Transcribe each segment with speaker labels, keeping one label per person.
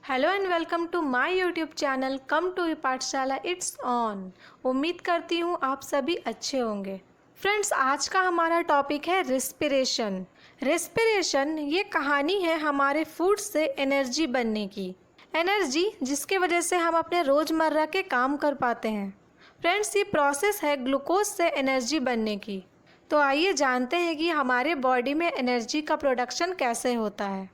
Speaker 1: Hello and welcome to my YouTube channel come to Pathshala it's on. उम्मीद करती हूँ आप सभी अच्छे होंगे। फ्रेंड्स, आज का हमारा टॉपिक है रेस्पिरेशन। रेस्पिरेशन ये कहानी है हमारे फूड से एनर्जी बनने की। एनर्जी जिसके वजह से हम अपने रोज़मर्रा के काम कर पाते हैं। फ्रेंड्स, ये प्रोसेस है ग्लूकोज से एनर्जी बनने की। तो आइए जानते हैं कि हमारे बॉडी में एनर्जी का प्रोडक्शन कैसे होता है।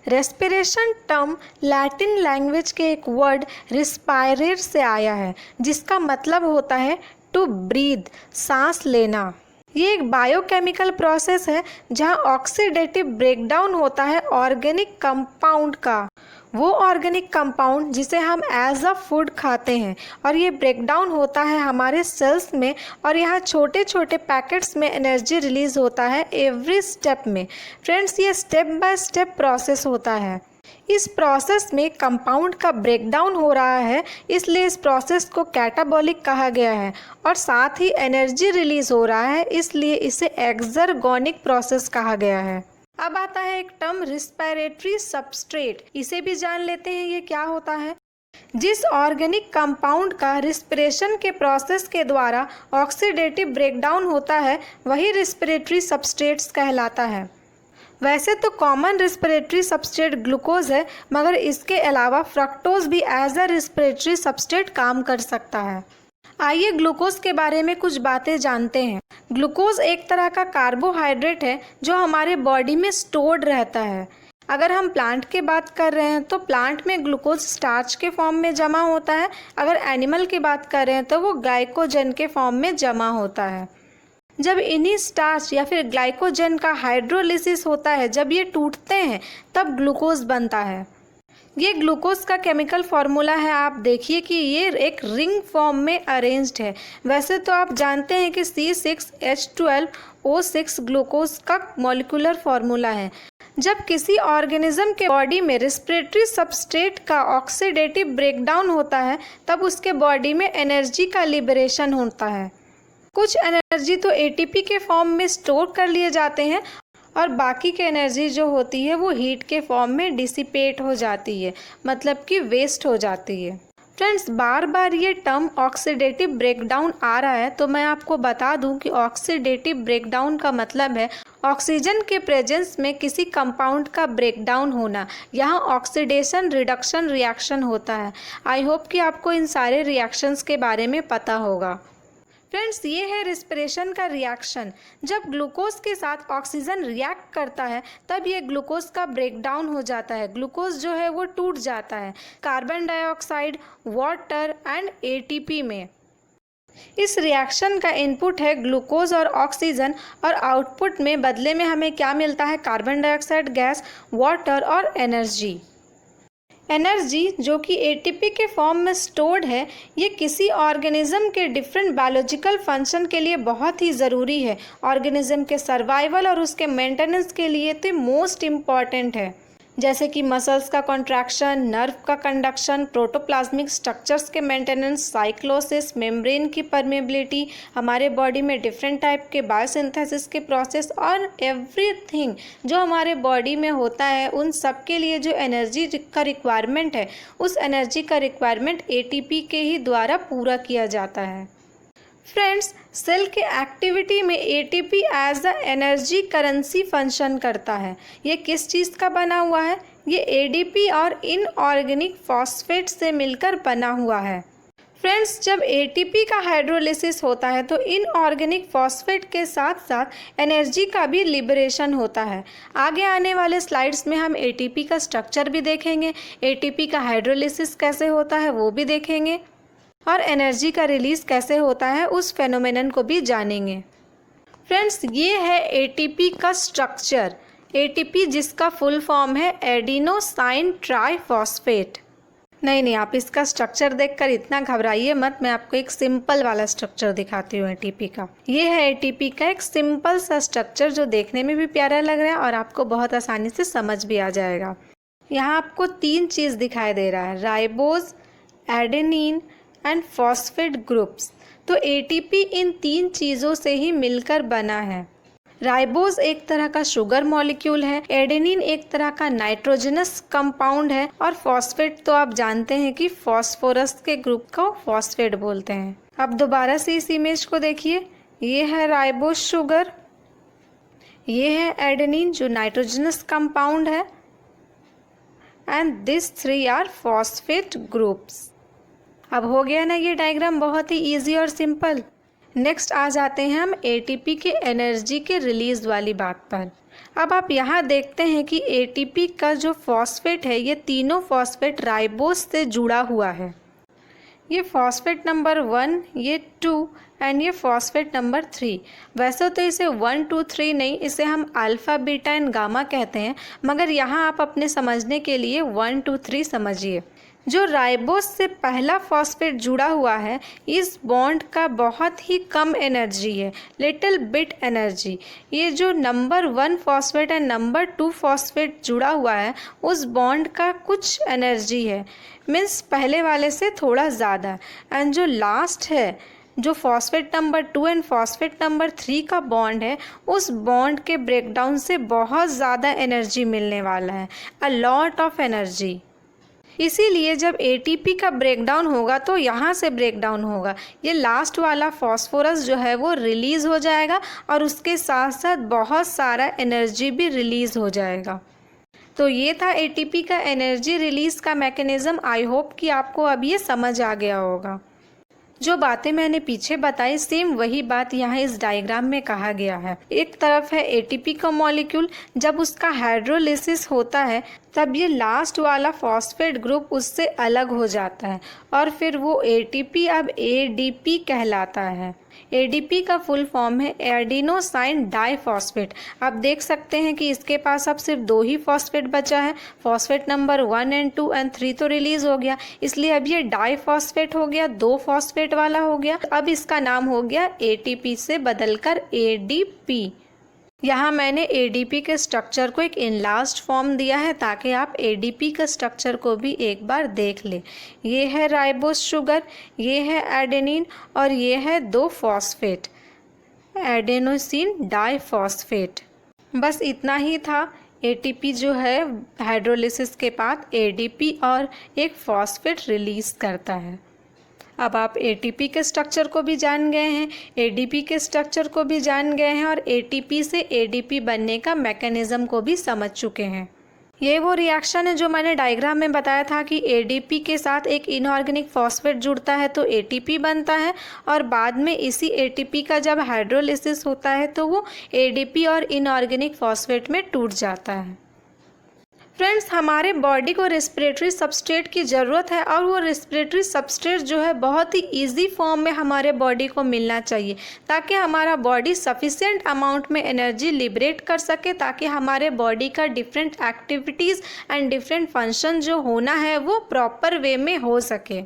Speaker 1: रेस्पिरेशन टर्म लैटिन लैंग्वेज के एक वर्ड रिस्पायरेर से आया है, जिसका मतलब होता है टू ब्रीथ, सांस लेना। ये एक बायोकेमिकल प्रोसेस है जहाँ ऑक्सीडेटिव ब्रेकडाउन होता है ऑर्गेनिक कंपाउंड का। वो ऑर्गेनिक कंपाउंड जिसे हम एज अ फूड खाते हैं, और ये ब्रेकडाउन होता है हमारे सेल्स में, और यहाँ छोटे छोटे पैकेट्स में एनर्जी रिलीज होता है एवरी स्टेप में। फ्रेंड्स, ये स्टेप बाय स्टेप प्रोसेस होता है। इस प्रोसेस में कंपाउंड का ब्रेकडाउन हो रहा है, इसलिए इस प्रोसेस को कैटाबॉलिक कहा गया है, और साथ ही एनर्जी रिलीज हो रहा है, इसलिए इसे एक्सर्गोनिक प्रोसेस कहा गया है। अब आता है एक टर्म रिस्पिरेटरी सबस्ट्रेट। इसे भी जान लेते हैं ये क्या होता है। जिस ऑर्गेनिक कंपाउंड का रिस्पिरेशन के प्रोसेस के द्वारा ऑक्सीडेटिव ब्रेकडाउन होता है, वही रिस्पिरेटरी सबस्ट्रेट्स कहलाता है। वैसे तो कॉमन रिस्पिरेटरी सबस्ट्रेट ग्लूकोज है, मगर इसके अलावा फ्रक्टोज भी एज अ रिस्पिरेटरी सबस्ट्रेट काम कर सकता है। आइए ग्लूकोज के बारे में कुछ बातें जानते हैं। ग्लूकोज एक तरह का कार्बोहाइड्रेट है जो हमारे बॉडी में स्टोर्ड रहता है। अगर हम प्लांट की बात कर रहे हैं तो प्लांट में ग्लूकोज स्टार्च के फॉर्म में जमा होता है। अगर एनिमल की बात कर रहे हैं तो वो ग्लाइकोजन के फॉर्म में जमा होता है। जब इन्हीं स्टार्च या फिर ग्लाइकोजन का हाइड्रोलिसिस होता है, जब ये टूटते हैं तब ग्लूकोज बनता है। ये ग्लूकोज का केमिकल फार्मूला है। आप देखिए कि ये एक रिंग फॉर्म में अरेंज्ड है। वैसे तो आप जानते हैं कि C6H12O6 ग्लूकोज का मॉलिक्यूलर फार्मूला है। जब किसी ऑर्गेनिज्म के बॉडी में रेस्पिरेटरी सबस्ट्रेट का ऑक्सीडेटिव ब्रेकडाउन होता है, तब उसके बॉडी में एनर्जी का लिबरेशन होता है। कुछ एनर्जी तो एटीपी के फॉर्म में स्टोर कर लिए जाते हैं, और बाकी की एनर्जी जो होती है वो हीट के फॉर्म में डिसिपेट हो जाती है, मतलब कि वेस्ट हो जाती है। फ्रेंड्स, बार बार ये टर्म ऑक्सीडेटिव ब्रेकडाउन आ रहा है, तो मैं आपको बता दूं कि ऑक्सीडेटिव ब्रेकडाउन का मतलब है ऑक्सीजन के प्रेजेंस में किसी कंपाउंड का ब्रेकडाउन होना। यहाँ ऑक्सीडेशन रिडक्शन रिएक्शन होता है। आई होप कि आपको इन सारे रिएक्शंस के बारे में पता होगा। फ्रेंड्स, ये है रिस्पिरेशन का रिएक्शन। जब ग्लूकोज के साथ ऑक्सीजन रिएक्ट करता है, तब ये ग्लूकोज का ब्रेकडाउन हो जाता है। ग्लूकोज जो है वो टूट जाता है carbon dioxide, water and ATP में। इस रिएक्शन का इनपुट है ग्लूकोज और ऑक्सीजन, और आउटपुट में बदले में हमें क्या मिलता है? कार्बन डाइऑक्साइड गैस, वाटर और एनर्जी। एनर्जी जो कि एटीपी के फॉर्म में स्टोर्ड है, ये किसी ऑर्गेनिज्म के डिफरेंट बायोलॉजिकल फंक्शन के लिए बहुत ही ज़रूरी है। ऑर्गेनिज्म के सर्वाइवल और उसके मेंटेनेंस के लिए तो मोस्ट इम्पॉर्टेंट है, जैसे कि मसल्स का कॉन्ट्रैक्शन, नर्व का कंडक्शन, प्रोटोप्लाज्मिक स्ट्रक्चर्स के मेंटेनेंस, साइक्लोसिस, मेम्ब्रेन की परमेबिलिटी, हमारे बॉडी में डिफरेंट टाइप के बायोसिंथेसिस के प्रोसेस, और एवरीथिंग जो हमारे बॉडी में होता है, उन सब के लिए जो एनर्जी का रिक्वायरमेंट है, उस एनर्जी का रिक्वायरमेंट एटीपी के ही द्वारा पूरा किया जाता है। फ्रेंड्स, सेल के एक्टिविटी में ATP as a energy currency function करता है। ये किस चीज़ का बना हुआ है? ये एडीपी और इनऑर्गेनिक फॉस्फेट से मिलकर बना हुआ है। फ्रेंड्स, जब एटीपी का हाइड्रोलिसिस होता है तो इनऑर्गेनिक फॉस्फेट के साथ साथ एनर्जी का भी लिबरेशन होता है। आगे आने वाले स्लाइड्स में हम एटीपी का स्ट्रक्चर भी देखेंगे, एटीपी का हाइड्रोलिसिस कैसे होता है वो भी देखेंगे, और एनर्जी का रिलीज़ कैसे होता है उस फेनोमेनन को भी जानेंगे। फ्रेंड्स, ये है एटीपी का स्ट्रक्चर। एटीपी जिसका फुल फॉर्म है एडिनोसाइन ट्राइफॉस्फेट। नहीं, आप इसका स्ट्रक्चर देखकर इतना घबराइए मत। मैं आपको एक सिंपल वाला स्ट्रक्चर दिखाती हूँ एटीपी का। ये है एटीपी का एक सिंपल सा स्ट्रक्चर, जो देखने में भी प्यारा लग रहा है और आपको बहुत आसानी से समझ भी आ जाएगा। यहाँ आपको 3 चीज़ दिखाई दे रहा है, ribose, adenine and phosphate groups. तो एटीपी इन 3 चीज़ों से ही मिलकर बना है। राइबोज एक तरह का शुगर मॉलिक्यूल है, एडेनिन एक तरह का नाइट्रोजनस कंपाउंड है और फॉस्फेट तो आप जानते हैं कि फॉस्फोरस के ग्रुप को फॉस्फेट बोलते हैं। अब दोबारा से इस इमेज को देखिए, ये है राइबोज शुगर, ये है एडेनिन जो नाइट्रोजनस कंपाउंड है and this 3 are phosphate groups. अब हो गया ना ये डायग्राम बहुत ही इजी और सिंपल। नेक्स्ट आ जाते हैं हम एटीपी के एनर्जी के रिलीज वाली बात पर। अब आप यहाँ देखते हैं कि एटीपी का जो फॉस्फेट है, ये तीनों फॉस्फेट राइबोज से जुड़ा हुआ है। ये फॉस्फेट नंबर 1, ये 2 एंड ये फॉस्फेट नंबर 3। वैसे तो इसे 1, 2, 3 नहीं, इसे हम अल्फ़ा, बीटा एंड गामा कहते हैं, मगर यहाँ आप अपने समझने के लिए 1, 2, 3 समझिए। जो राइबोज से पहला फॉस्फेट जुड़ा हुआ है, इस बॉन्ड का बहुत ही कम एनर्जी है, लिटिल बिट एनर्जी। ये जो number 1 phosphate and number 2 phosphate जुड़ा हुआ है, उस बॉन्ड का कुछ एनर्जी है, मीन्स पहले वाले से थोड़ा ज़्यादा। एंड जो लास्ट है, जो phosphate number 2 and phosphate number 3 का बॉन्ड है, उस बॉन्ड के ब्रेकडाउन से बहुत ज़्यादा एनर्जी मिलने वाला है, अ लॉट ऑफ एनर्जी। इसीलिए जब एटीपी का ब्रेकडाउन होगा तो यहाँ से ब्रेकडाउन होगा, ये लास्ट वाला फॉस्फोरस जो है वो रिलीज़ हो जाएगा और उसके साथ साथ बहुत सारा एनर्जी भी रिलीज़ हो जाएगा। तो ये था एटीपी का एनर्जी रिलीज़ का मैकेनिज़्म। आई होप कि आपको अब ये समझ आ गया होगा। जो बातें मैंने पीछे बताई, सेम वही बात यहाँ इस डायग्राम में कहा गया है। एक तरफ है एटीपी का मॉलिक्यूल, जब उसका हाइड्रोलिसिस होता है तब ये लास्ट वाला फॉस्फेट ग्रुप उससे अलग हो जाता है और फिर वो एटीपी अब एडीपी कहलाता है। एडीपी का फुल फॉर्म है एडिनोसाइन डाइफॉस्फेट। आप देख सकते हैं कि इसके पास अब सिर्फ 2 ही फॉस्फेट बचा है, फॉस्फेट नंबर 1 एंड 2 एंड 3 तो रिलीज हो गया, इसलिए अब ये डाइफॉस्फेट हो गया, 2 फॉस्फेट वाला हो गया। अब इसका नाम हो गया एटीपी से बदलकर एडीपी। यहाँ मैंने एडीपी के स्ट्रक्चर को एक इनलार्ज्ड फॉर्म दिया है ताकि आप एडीपी का स्ट्रक्चर को भी एक बार देख लें। ये है राइबोज शुगर, ये है एडेनिन और ये है 2 फॉस्फेट, एडेनोसिन डाइफॉस्फेट। बस इतना ही था। एटीपी जो है हाइड्रोलिसिस के बाद एडीपी और एक फॉस्फेट रिलीज करता है। अब आप एटीपी के स्ट्रक्चर को भी जान गए हैं, एडीपी के स्ट्रक्चर को भी जान गए हैं और एटीपी से एडीपी बनने का मैकेनिज़्म को भी समझ चुके हैं। ये वो रिएक्शन है जो मैंने डायग्राम में बताया था कि एडीपी के साथ एक इनऑर्गेनिक फॉस्फेट जुड़ता है तो एटीपी बनता है और बाद में इसी एटीपी का जब हाइड्रोलिसिस होता है तो वो एडीपी और इनऑर्गेनिक फॉस्फेट में टूट जाता है। फ्रेंड्स, हमारे बॉडी को रेस्पिरेटरी सबस्ट्रेट की ज़रूरत है और वो रेस्पिरेटरी सबस्ट्रेट जो है बहुत ही इजी फॉर्म में हमारे बॉडी को मिलना चाहिए ताकि हमारा बॉडी सफिशिएंट अमाउंट में एनर्जी लिबरेट कर सके, ताकि हमारे बॉडी का different activities and different function जो होना है वो प्रॉपर वे में हो सके।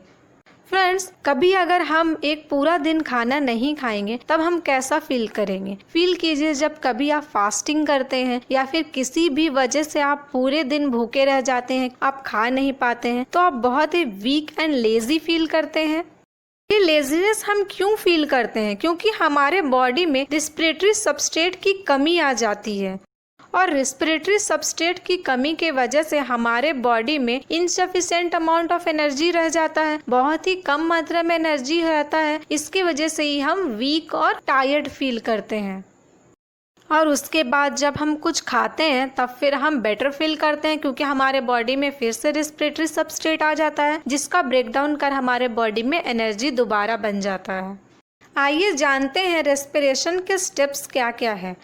Speaker 1: फ्रेंड्स, कभी अगर हम एक पूरा दिन खाना नहीं खाएंगे तब हम कैसा फील करेंगे? फील कीजिए जब कभी आप फास्टिंग करते हैं या फिर किसी भी वजह से आप पूरे दिन भूखे रह जाते हैं, आप खा नहीं पाते हैं, तो आप बहुत ही वीक एंड लेजी फील करते हैं। ये लेजीनेस हम क्यों फील करते हैं? क्योंकि हमारे बॉडी में रेस्पिरेटरी सबस्ट्रेट की कमी आ जाती है और रेस्पिरेटरी सबस्ट्रेट की कमी के वजह से हमारे बॉडी में इनसफिशिएंट अमाउंट ऑफ एनर्जी रह जाता है, बहुत ही कम मात्रा में एनर्जी रहता है। इसकी वजह से ही हम वीक और टायर्ड फील करते हैं और उसके बाद जब हम कुछ खाते हैं तब फिर हम बेटर फील करते हैं क्योंकि हमारे बॉडी में फिर से रेस्पिरेटरी सबस्ट्रेट आ जाता है जिसका ब्रेकडाउन कर हमारे बॉडी में एनर्जी दोबारा बन जाता है। आइए जानते हैं रेस्पिरेशन के स्टेप्स क्या क्या है।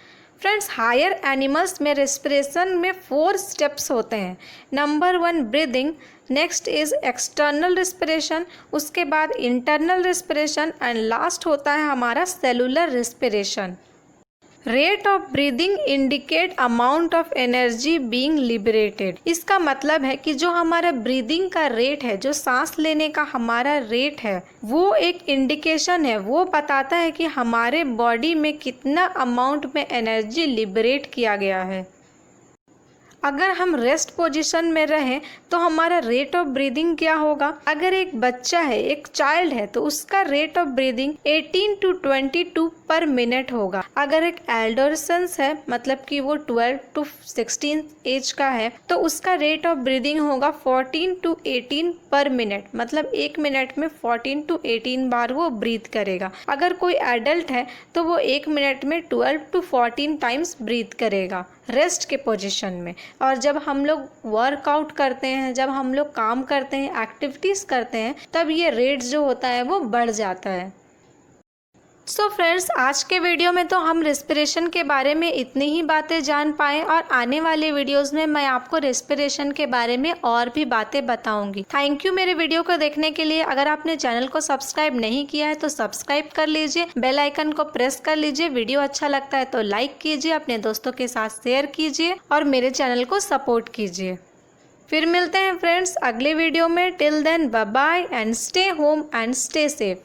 Speaker 1: फ्रेंड्स, हायर एनिमल्स में रेस्पिरेशन में 4 स्टेप्स होते हैं। Number 1 breathing, next is external respiration, उसके बाद इंटरनल रेस्पिरेशन एंड लास्ट होता है हमारा cellular respiration. Rate of breathing indicate amount of energy being liberated. इसका मतलब है कि जो हमारा ब्रीदिंग का रेट है, जो सांस लेने का हमारा रेट है, वो एक इंडिकेशन है, वो बताता है कि हमारे बॉडी में कितना अमाउंट में एनर्जी लिबरेट किया गया है। अगर हम रेस्ट पोजीशन में रहें तो हमारा रेट ऑफ ब्रीदिंग क्या होगा? अगर एक बच्चा है, एक चाइल्ड है, तो उसका रेट ऑफ ब्रीदिंग 18 to 22 पर मिनट होगा। अगर एक एल्डोसेंस है, मतलब कि वो 12 to 16 एज का है, तो उसका रेट ऑफ ब्रीदिंग होगा 14 to 18 पर मिनट, मतलब 1 मिनट में 14 to 18 बार वो ब्रीथ करेगा। अगर कोई एडल्ट है तो वो 1 मिनट में 12 to 14 टाइम्स ब्रीथ करेगा रेस्ट के पोजीशन में। और जब हम लोग वर्कआउट करते हैं, जब हम लोग काम करते हैं, एक्टिविटीज़ करते हैं, तब ये रेट जो होता है वो बढ़ जाता है। सो फ्रेंड्स, आज के वीडियो में तो हम रेस्पिरेशन के बारे में इतनी ही बातें जान पाए और आने वाले वीडियोस में मैं आपको रेस्पिरेशन के बारे में और भी बातें बताऊंगी। थैंक यू मेरे वीडियो को देखने के लिए। अगर आपने चैनल को सब्सक्राइब नहीं किया है तो सब्सक्राइब कर लीजिए, बेल आइकन को प्रेस कर लीजिए। वीडियो अच्छा लगता है तो लाइक कीजिए, अपने दोस्तों के साथ शेयर कीजिए और मेरे चैनल को सपोर्ट कीजिए। फिर मिलते हैं फ्रेंड्स अगले वीडियो में। Till then bye bye and stay home and stay safe.